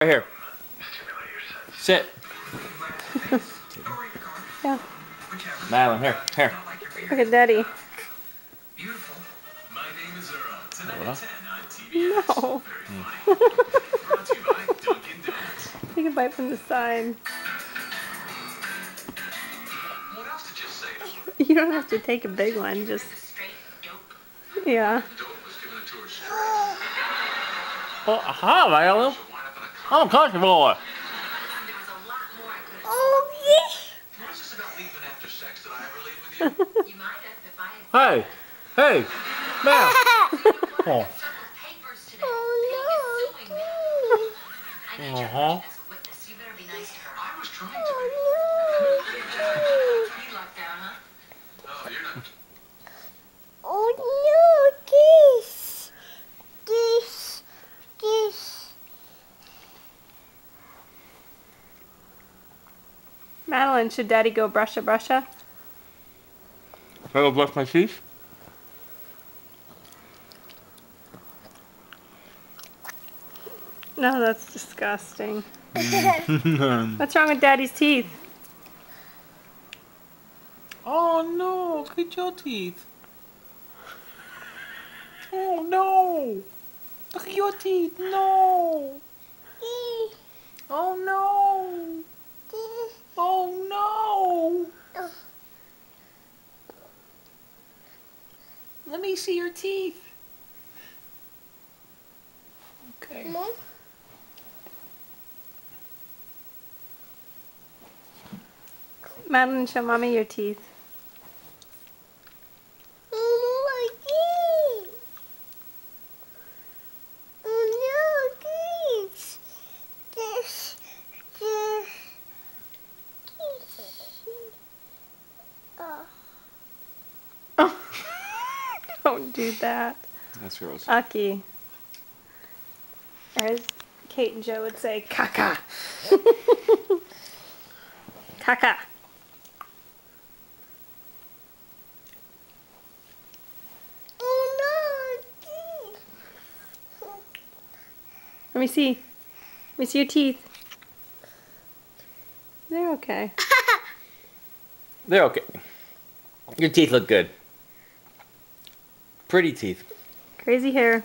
Right here. Sit. Yeah. Madeline, here. Look at Daddy. No. Take a bite from the side. You don't have to take a big one, just... Yeah. Oh, hi, Madeline. I'm comfortable. Hey, Mal. Oh. Uh-huh. Madeline, should Daddy go brusha? Should I go brush my teeth? No, that's disgusting. What's wrong with Daddy's teeth? Oh no, look at your teeth. Oh no. Look at your teeth, no. Oh no. Oh no. Let me see your teeth. Okay. Madeline, show Mommy your teeth. Don't do that. That's gross. Aki. Or as Kate and Joe would say, caca. Caca. Let me see. Let me see your teeth. They're okay. They're okay. Your teeth look good. Pretty teeth. Crazy hair.